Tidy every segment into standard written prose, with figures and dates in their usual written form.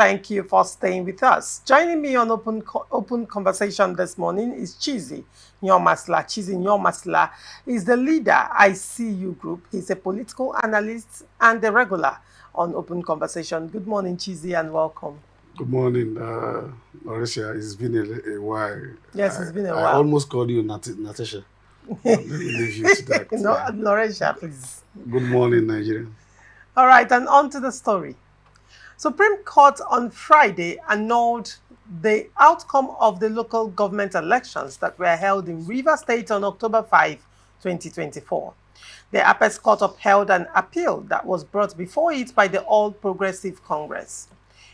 Thank you for staying with us. Joining me on Open Conversation this morning is Chizi Nyomasla. Chizi Nyomasla is the leader ICU Group. He's a political analyst and a regular on Open Conversation. Good morning, Chizi, and welcome. Good morning, Mauricia. It's been a while. Yes, it's been a I while. almost called you Natasha. Let me leave you to that. No, Laurentia, please. Good morning, Nigeria. All right, and on to the story. Supreme Court on Friday annulled the outcome of the local government elections that were held in Rivers State on October 5, 2024. The Apex Court upheld an appeal that was brought before it by the All Progressive Congress.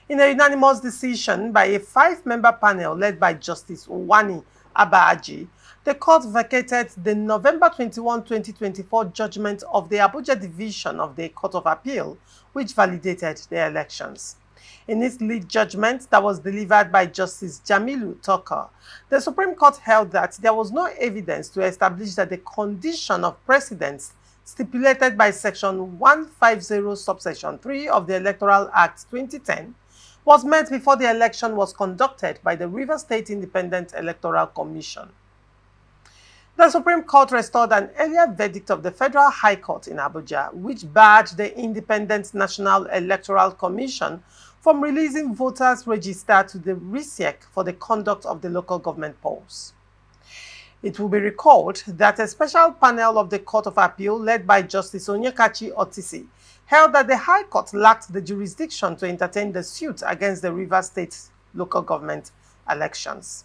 In a unanimous decision by a 5-member panel led by Justice Uwani Abaji, the court vacated the November 21, 2024 judgment of the Abuja Division of the Court of Appeal, which validated the elections. In its lead judgment that was delivered by Justice Jamilu Tucker, the Supreme Court held that there was no evidence to establish that the condition of precedence stipulated by Section 150, Subsection 3 of the Electoral Act 2010 was met before the election was conducted by the Rivers State Independent Electoral Commission. The Supreme Court restored an earlier verdict of the Federal High Court in Abuja, which barred the Independent National Electoral Commission from releasing voters' register to the RISEC for the conduct of the local government polls. It will be recalled that a special panel of the Court of Appeal, led by Justice Onyekachi Otisi, held that the High Court lacked the jurisdiction to entertain the suit against the Rivers State local government elections.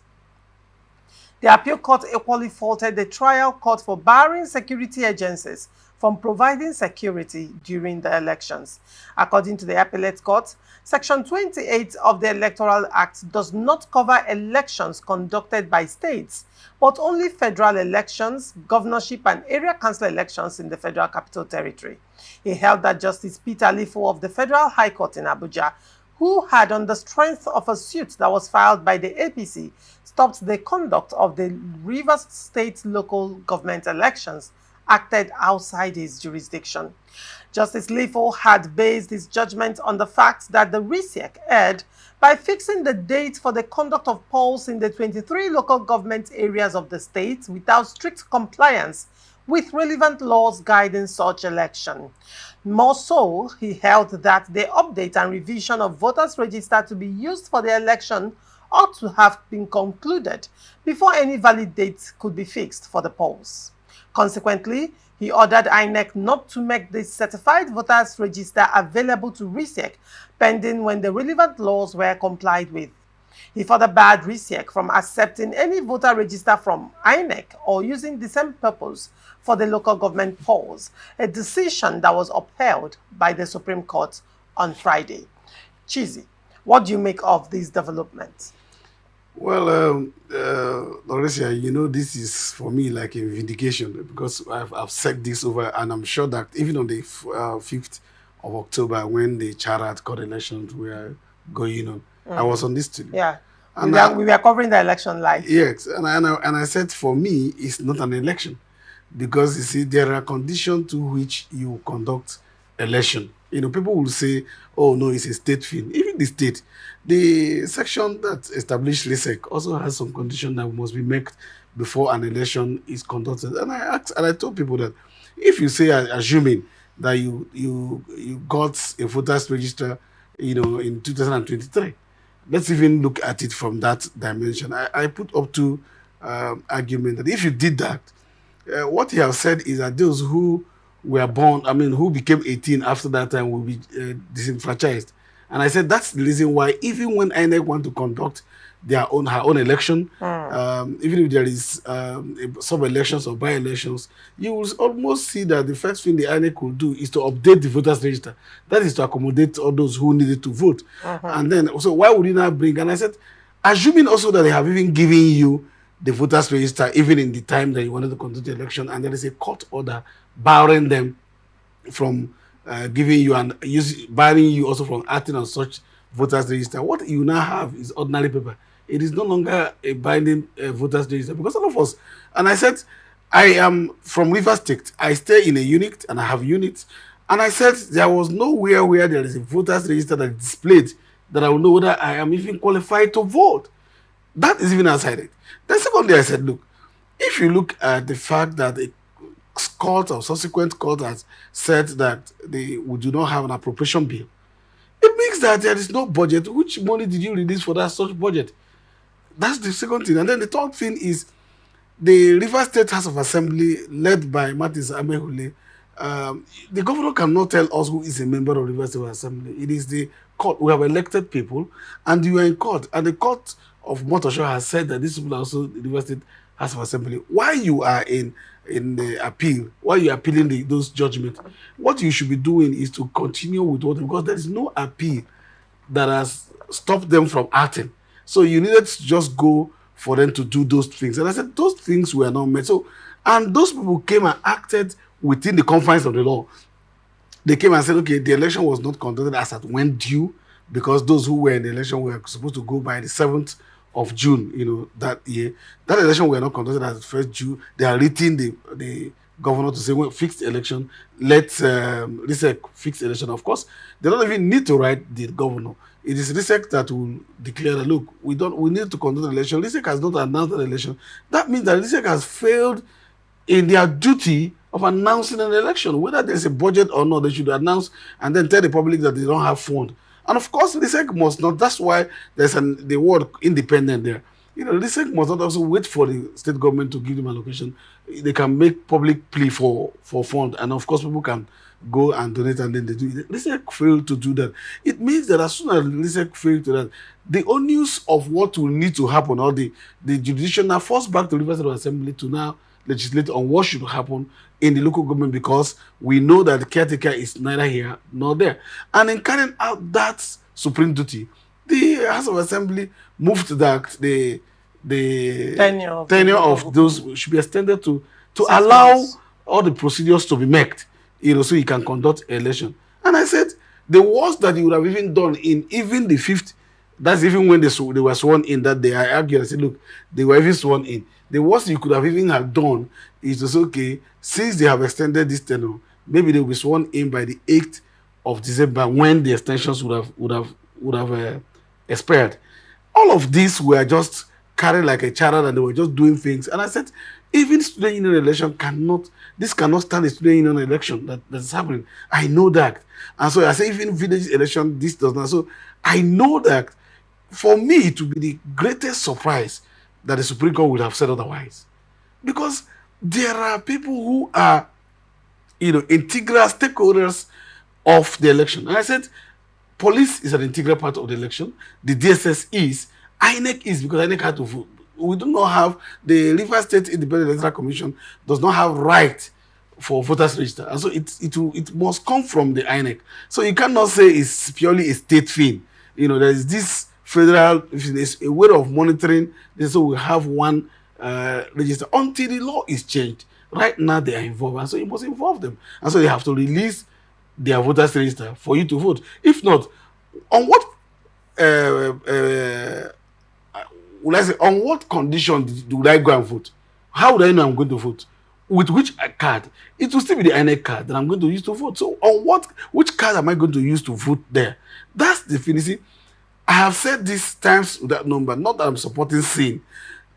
The appeal court equally faulted the trial court for barring security agencies from providing security during the elections. According to the appellate court, Section 28 of the Electoral Act does not cover elections conducted by states, but only federal elections, governorship and area council elections in the Federal Capital Territory. He held that Justice Peter Lifo of the Federal High Court in Abuja, who had, on the strength of a suit that was filed by the APC, stopped the conduct of the Rivers State local government elections, acted outside his jurisdiction. Justice Lifo had based his judgment on the fact that the RISEC erred by fixing the date for the conduct of polls in the 23 local government areas of the state without strict compliance with relevant laws guiding such election. More so, he held that the update and revision of voters' register to be used for the election ought to have been concluded before any valid date could be fixed for the polls. Consequently, he ordered INEC not to make the certified voters' register available to RISEC pending when the relevant laws were complied with. He further barred RISEC from accepting any voter register from INEC or using the same purpose for the local government polls, a decision that was upheld by the Supreme Court on Friday. What do you make of these developments? Well, Mauricia, you know, this is for me like a vindication because I've said this over, and I'm sure that even on the 5th of October, when the Charat court elections were going on, I was on this studio. Yeah. And we were covering the election live. Yes, and I said for me, it's not an election because you see, there are conditions to which you conduct election. You know, people will say, oh no, it's a state thing. Even the state, the section that established RISEC also has some conditions that must be met before an election is conducted. And I told people that if you say, assuming that you got a voters register, you know, in 2023, let's even look at it from that dimension. I put up to argument that if you did that, what he has said is that those who were born, who became 18 after that time will be disenfranchised. And I said that's the reason why even when INEC want to conduct her own election, even if there is sub-elections or by-elections, you will almost see that the first thing the INEC will do is to update the voters register. That is to accommodate all those who needed to vote. And then, so why would you not bring? And I said, assuming also that they have even given you the voters register, even in the time that you wanted to conduct the election, and there is a court order barring them from giving you and barring you also from acting on such voters register. What you now have is ordinary paper. It is no longer a binding voters register because all of us. And I said, I am from Rivers State. I stay in a unit and I have units. And I said there was nowhere where there is a voters register that displayed that I will know whether I am even qualified to vote. That is even outside it. Then secondly, I said, look, if you look at the fact that a court or subsequent court has said that we do not have an appropriation bill, it means that there is no budget. Which money did you release for that such budget? That's the second thing. And then the third thing is the Rivers State House of Assembly, led by Martins Amehule. The governor cannot tell us who is a member of the Rivers State Assembly. It is the court. We have elected people, and you are in court. And the court of Motosho has said that these people are also the Rivers State House of Assembly. Why you are in the appeal, why you are appealing those judgments, what you should be doing is to continue with what, because there is no appeal that has stopped them from acting. So you needed to just go for them to do those things. And I said, those things were not met. So, and those people came and acted within the confines of the law. They came and said, okay, the election was not conducted as at when due, because those who were in the election were supposed to go by the 7th of June, that year. That election were not conducted as the 1st June. They are writing the governor to say, well, fixed election, let's fixed election. Of course, they don't even need to write the governor. It is RISEC that will declare that, look, we need to conduct an election. RISEC has not announced an election. That means that RISEC has failed in their duty of announcing an election. Whether there's a budget or not, they should announce and then tell the public that they don't have fund. And of course, RISEC must not. That's why there's the word independent there. RISEC must not also wait for the state government to give them allocation. They can make public plea for fund, and of course, people can go and donate, and then they do it. RISEC failed to do that. It means that as soon as RISEC failed to that, the onus of what will need to happen, or the jurisdiction now forced back to Rivers State Assembly to now legislate on what should happen in the local government, because we know that the caretaker is neither here nor there. And in carrying out that supreme duty, the House of Assembly moved that the tenure of those should be extended to allow all the procedures to be met, so you can conduct election. And I said, the worst that you would have even done in even the 5th, that's even when they were sworn in that day, I argued, I said, look, they were even sworn in. The worst you could have even have done is to say, okay, since they have extended this tenure, maybe they will be sworn in by the 8th of December, when the extensions would have expired. All of these were just carried like a child, and they were just doing things. And I said, even student union election cannot stand a student union election that is happening. I know that. And so I say, even village election, this does not. So I know that for me, it would be the greatest surprise that the Supreme Court would have said otherwise. Because there are people who are, integral stakeholders of the election. And I said, police is an integral part of the election. The DSS is. INEC is, because INEC had to vote. We do not have, the Rivers State Independent Electoral Commission does not have right for voters register. And so it must come from the INEC. So you cannot say it's purely a state thing. There is this federal, a way of monitoring. So we have one register until the law is changed. Right now they are involved, and so you must involve them. And so they have to release their voters register for you to vote. If not, on what will I say, on what condition do I go and vote? How would I know I'm going to vote? With which card? It will still be the INEC card that I'm going to use to vote. So on which card am I going to use to vote there? That's the finesse. I have said this times with that number, not that I'm supporting sin.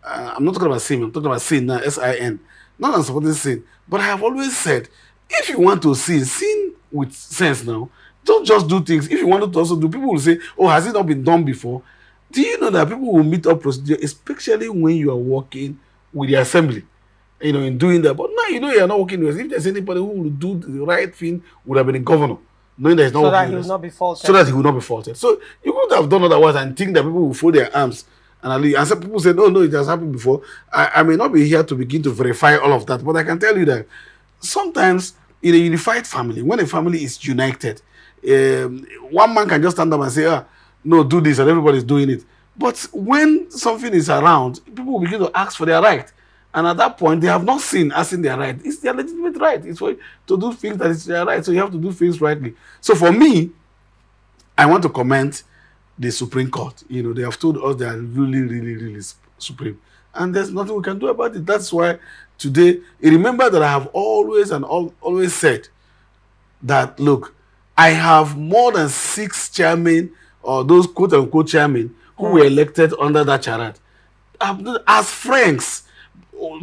I'm not talking about sin, I'm talking about sin now, SIN. Not that I'm supporting sin, but I have always said, if you want to sin with sense now. Don't just do things. If you wanted to also do, people will say, oh, has it not been done before? Do you know that people will meet up procedure, especially when you are working with the assembly, in doing that? But now, you are not working with us. If there's anybody who will do the right thing, would have been the governor, knowing that he's not so working that he will not be faulted. So that he will not be faulted. So you could have done otherwise and think that people will fold their arms and leave. And some people say, no, it has happened before. I may not be here to begin to verify all of that, but I can tell you that sometimes in a unified family, when a family is united, one man can just stand up and say, no, do this, and everybody's doing it. But when something is around, people will begin to ask for their right. And at that point, they have not seen asking their right. It's their legitimate right. It's for to do things that is their right. So you have to do things rightly. So for me, I want to commend the Supreme Court. They have told us they are really, really, really supreme. And there's nothing we can do about it. That's why today, remember that I have always said that, look, I have more than 6 chairmen or those quote-unquote chairmen who were elected under that charade, as friends,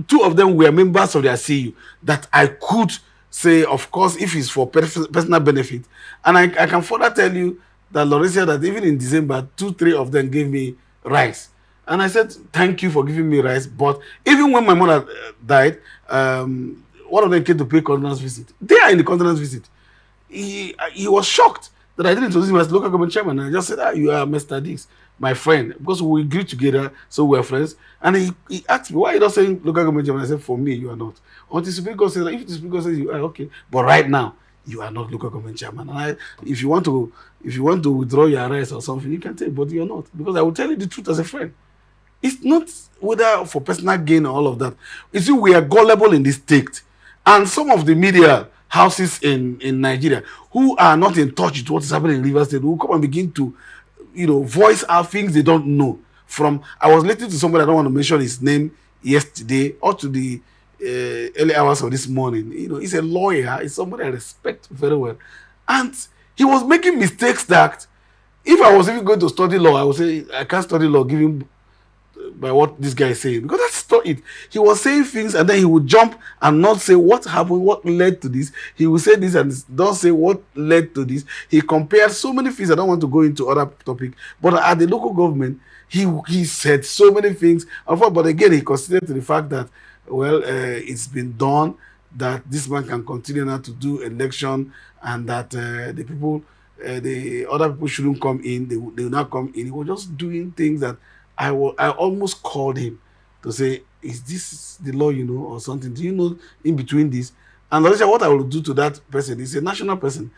two of them were members of their CU that I could say, of course, if it's for personal benefit. And I can further tell you that Lawrence, that even in December, 2-3 of them gave me rice. And I said, thank you for giving me rice. But even when my mother died, one of them came to pay condolence visit. They are in the condolence visit. He was shocked that I didn't introduce him as local government chairman. And I just said, you are Mr. Dix, my friend, because we agreed together, so we're friends. And he asked me, why are you not saying local government chairman? I said, for me, you are not. Until Supreme Court says, if the Supreme Court says you are, okay. But right now, you are not local government chairman. And if you want to withdraw your arrest or something, you can take, but you're not. Because I will tell you the truth as a friend. It's not whether for personal gain or all of that. You see, we are gullible in this state. And some of the media houses in Nigeria who are not in touch with what is happening in Rivers State will come and begin to, voice out things they don't know. I was listening to somebody, I don't want to mention his name, yesterday or to the early hours of this morning. He's a lawyer. He's somebody I respect very well. And he was making mistakes that if I was even going to study law, I would say I can't study law given by what this guy is saying, because that's not it. He was saying things and then he would jump and not say what happened, what led to this. He will say this and don't say what led to this. He compared so many things. I don't want to go into other topic, but at the local government, he said so many things. But again, he considered to the fact that it's been done, that this man can continue now to do election, and that the other people shouldn't come in. They will not come in. He was just doing things that I almost called him to say, is this the law, or something? Do you know in between this? And Alicia, what I will do to that person, he's a national person.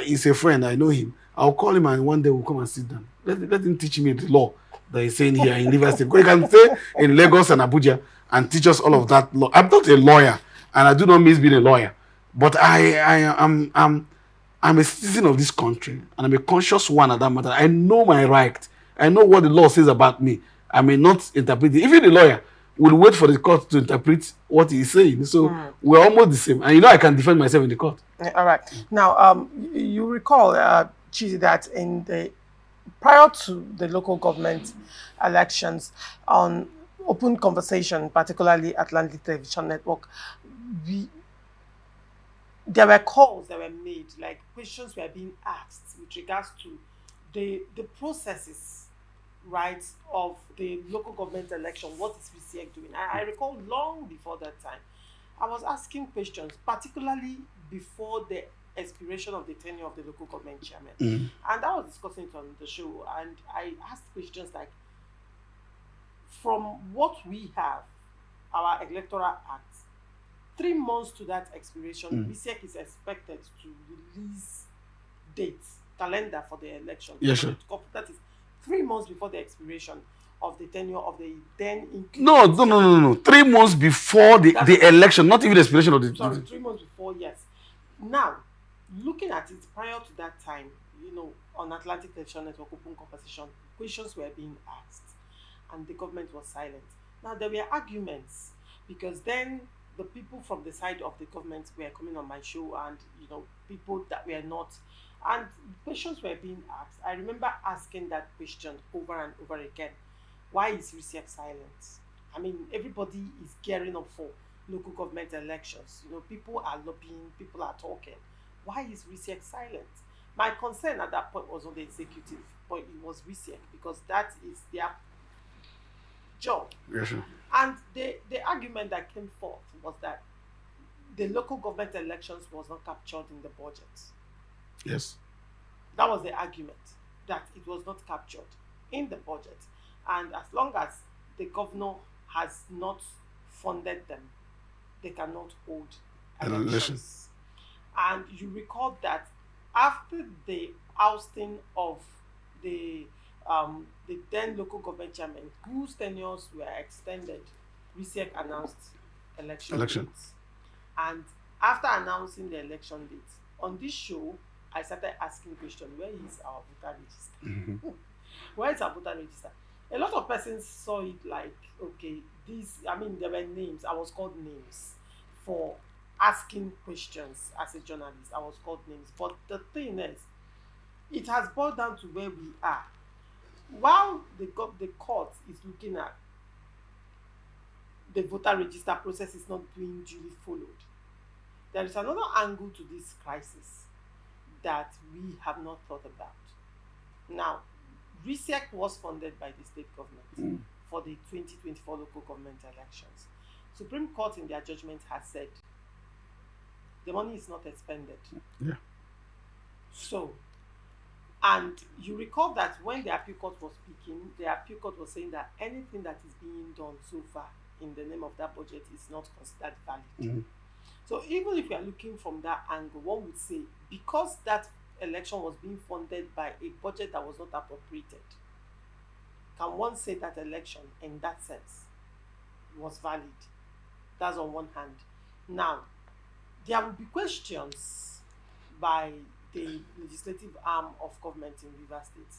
He's a friend. I know him. I'll call him and one day we'll come and sit down. Let him teach me the law that he's saying here in Rivers State. Because he can stay in Lagos and Abuja and teach us all of that law. I'm not a lawyer, and I do not miss being a lawyer. But I'm a citizen of this country, and I'm a conscious one at that matter. I know my right. I know what the law says about me. I may not interpret it. Even the lawyer will wait for the court to interpret what he is saying. So we're almost the same. And I can defend myself in the court. All right. Now, you recall, Chidi, that prior to the local government elections, on open conversation, particularly Atlantic Television Network, there were calls that were made, like questions were being asked with regards to the processes, right, of the local government election. What is VCEC doing? I recall long before that time, I was asking questions, particularly before the expiration of the tenure of the local government chairman. And I was discussing it on the show, and I asked questions like, from what we have, our electoral act, 3 months to that expiration, VCEC is expected to release dates, calendar for the election. Yes, sir. That is 3 months before the expiration of the tenure of the then... No. 3 months before the election, not even the expiration of the... Sorry, 3 months before, yes. Now, looking at it prior to that time, on Atlantic Television Network open conversation, questions were being asked and the government was silent. Now, there were arguments because then the people from the side of the government were coming on my show, and people that were not, and questions were being asked. I remember asking that question over and over again. Why is VCEC silent? I mean, everybody is gearing up for local government elections. People are lobbying, people are talking. Why is VCEC silent? My concern at that point was on the executive, but it was VCEC, because that is their job. Yes, sir. And the argument that came forth was that the local government elections was not captured in the budget. Yes. That was the argument, that it was not captured in the budget. And as long as the governor has not funded them, they cannot hold elections. And you recall that after the ousting of the then local government chairman, whose tenures were extended, VCEC announced election dates. And after announcing the election dates, on this show, I started asking questions, where is our voter register? Where is our voter register? A lot of persons saw it like, okay, there were names. I was called names for asking questions as a journalist. I was called names. But the thing is, it has boiled down to where we are. While the court is looking at the voter register process is not being duly followed, there is another angle to this crisis that we have not thought about. Now, RISEC was funded by the state government for the 2024 local government elections. Supreme Court in their judgment has said the money is not expended. Yeah. So, and you recall that when the appeal court was speaking, the appeal court was saying that anything that is being done so far in the name of that budget is not considered valid. So even if we are looking from that angle, one would say because that election was being funded by a budget that was not appropriated, can one say that election in that sense was valid? That's on one hand. Now, there will be questions by the legislative arm of government in Rivers State.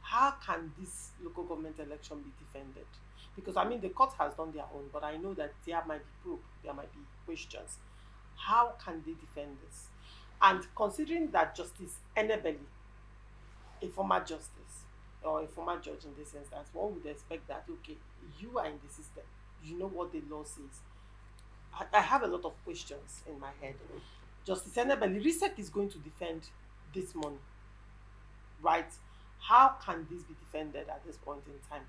How can this local government election be defended? Because I mean, the court has done their own, but I know that there might be probe, there might be questions. How can they defend this? And considering that Justice Enebeli, a former justice or a former judge in this instance, one would expect that, okay, you are in the system, you know what the law says. I have a lot of questions in my head. Justice Enebeli, RISEC is going to defend this money, right? How can this be defended at this point in time?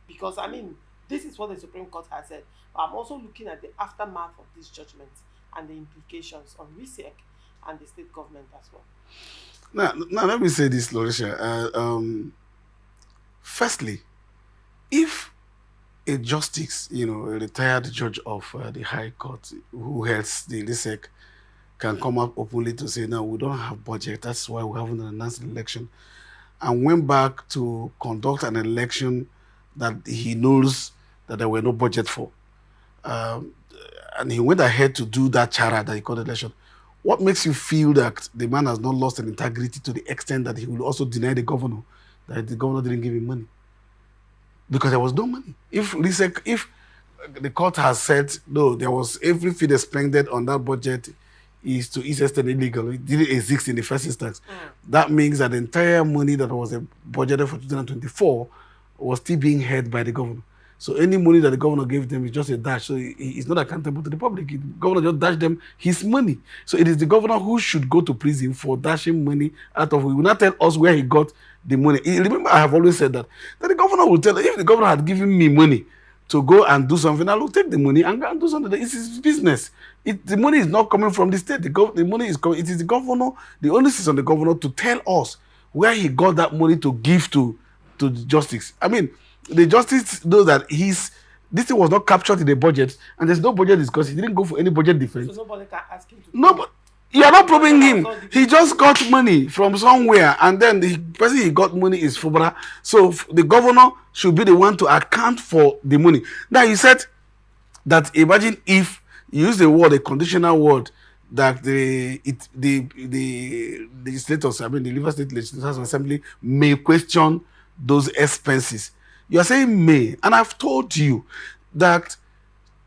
Because I mean, this is what the Supreme Court has said. But I'm also looking at the aftermath of this judgment and the implications on RISEC and the state government as well. Now let me say this, Lauricia. Firstly, if a justice, a retired judge of the High Court who heads the RISEC can come up openly to say, no, we don't have budget, that's why we haven't announced an election, and went back to conduct an election that he knows that there were no budget for, and he went ahead to do that charade that he called election, what makes you feel that the man has not lost an integrity to the extent that he will also deny the governor that the governor didn't give him money? Because there was no money. If the court has said, no, there was every fee expended on that budget is to its extent illegal, it didn't exist in the first instance. That means that the entire money that was budgeted for 2024 was still being held by the governor. So any money that the governor gave them is just a dash. So he's not accountable to the public. The governor just dashed them his money. So it is the governor who should go to prison for dashing money out of. He will not tell us where he got the money. Remember, I have always said that the governor will tell. If the governor had given me money to go and do something, I will take the money and go and do something. It's his business. The money is not coming from the state. The money is coming. It is the governor. The onus is on the governor to tell us where he got that money to give to the justice. I mean, the justice knows that this thing was not captured in the budget, and there's no budget because he didn't go for any budget difference. So nobody can ask him to. No, but you are not probing him. He just got money from somewhere, and then the person he got money is Fubara. So the governor should be the one to account for the money. Now you said that imagine if you use the word, a conditional word, that the legislators, I mean the Rivers State Legislators Assembly may question those expenses. You are saying may, and I've told you that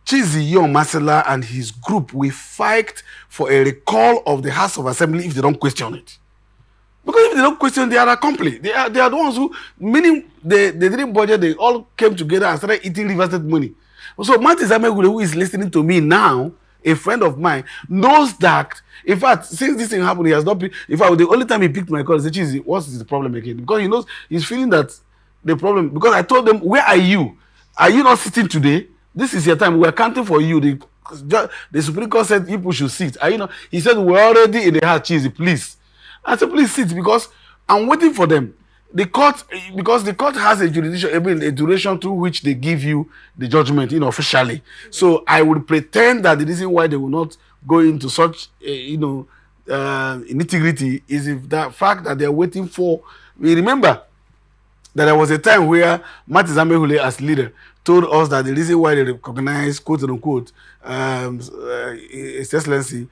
Chizi Yon Masela and his group will fight for a recall of the House of Assembly if they don't question it. Because if they don't question, they are accomplice. They are the ones who, meaning they didn't budget, they all came together and started eating Rivers State money. So Martin Zamegule, who is listening to me now, a friend of mine, knows that, in fact, since this thing happened, he has not been, in fact, the only time he picked my call, he said, Chizi, what's the problem again? Because he knows, he's feeling that the problem, because I told them, where are you? Are you not sitting today? This is your time. We're counting for you. The Supreme Court said people should sit. Are you not? He said, we're already in the house, Cheesy, please. I said, please sit, because I'm waiting for them. Because the court has a jurisdiction, a duration through which they give you the judgment, officially. So I would pretend that the reason why they will not go into such, nitty-gritty is if the fact that they're waiting for, we remember that there was a time where Martin Zamehule as leader told us that the reason why they recognize, quote unquote, His Excellency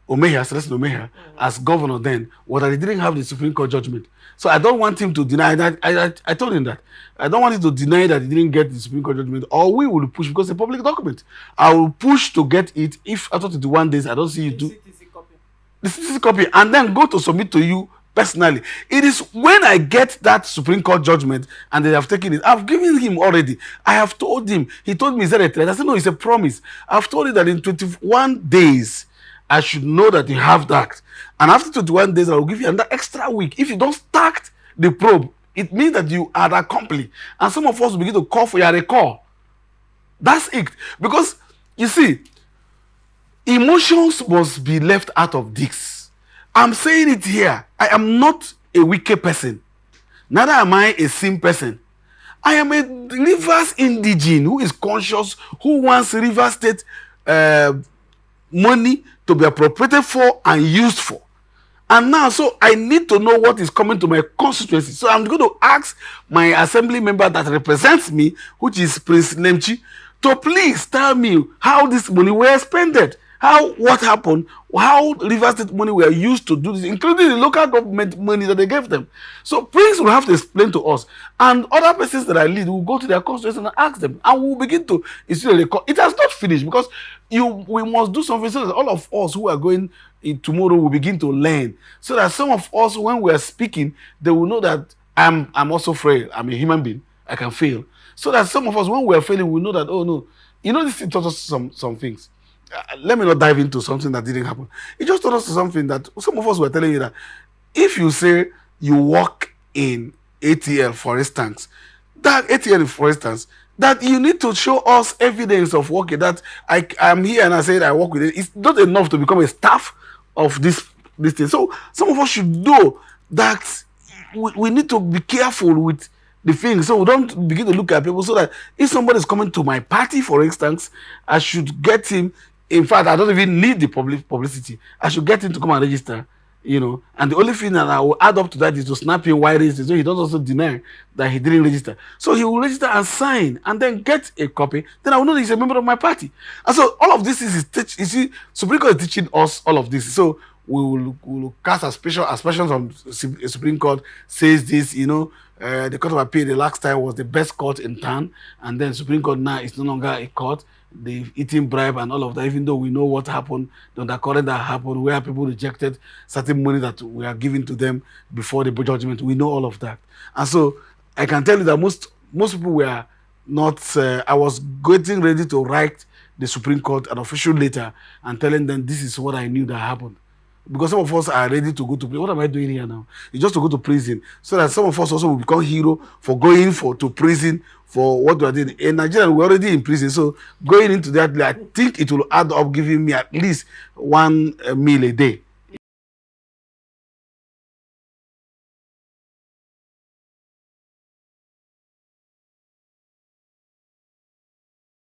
Omeha, as governor then, was that he didn't have the Supreme Court judgment. So I don't want him to deny that. I told him that. I don't want him to deny that he didn't get the Supreme Court judgment, or we will push, because it's a public document. I will push to get it if after 21 days I don't see you do the CTC copy, and then go to submit to you personally. It is when I get that Supreme Court judgment and they have taken it, I've given him already. I have told him. He told me, is that a threat? I said, no, it's a promise. I've told him that in 21 days, I should know that you have that. And after 21 days, I will give you another extra week. If you don't start the probe, it means that you are accomplice. And some of us will begin to call for your recall. That's it. Because, you see, emotions must be left out of this. I'm saying it here. I am not a wicked person. Neither am I a sin person. I am a Rivers indigene who is conscious, who wants Rivers State money to be appropriated for and used for. And now, so I need to know what is coming to my constituency. So I'm going to ask my assembly member that represents me, which is Prince Lemchi, to please tell me how this money were spent, what happened, how Rivers State money were used to do this, including the local government money that they gave them. So Prince will have to explain to us. And other persons that I lead will go to their constituency and ask them. And we will begin to issue a record. It has not finished because we must do something so that all of us who are going tomorrow will begin to learn. So that some of us, when we are speaking, they will know that I'm also frail. I'm a human being. I can fail. So that some of us, when we are failing, we know that, oh no, this taught us some things. Let me not dive into something that didn't happen. It just taught us something that some of us were telling you that if you say you work in ATL, for instance, that you need to show us evidence of working, that I'm here and I said I work with it. It's not enough to become a staff of this thing. So some of us should know that we need to be careful with the thing, so we don't begin to look at people, so that if somebody is coming to my party, for instance, I should get him. In fact, I don't even need the publicity. I should get him to come and register, And the only thing that I will add up to that is to snap him why register, so he doesn't also deny that he didn't register. So he will register and sign, and then get a copy. Then I will know that he's a member of my party. And so all of this is you see, Supreme Court is teaching us all of this. So we will cast aspersions on Supreme Court says this, the Court of Appeal the last time was the best court in town, and then Supreme Court now is no longer a court. They've eaten bribe and all of that, even though we know what happened, the undercurrent that happened, where people rejected certain money that we are giving to them before the judgment. We know all of that. And so I can tell you that most people were not, I was getting ready to write the Supreme Court an official letter and telling them this is what I knew that happened. Because some of us are ready to go to prison. What am I doing here now? It's just to go to prison. So that some of us also will become hero for going to prison for what we are doing. In Nigeria, we're already in prison. So going into that, I think it will add up giving me at least 1 meal a day.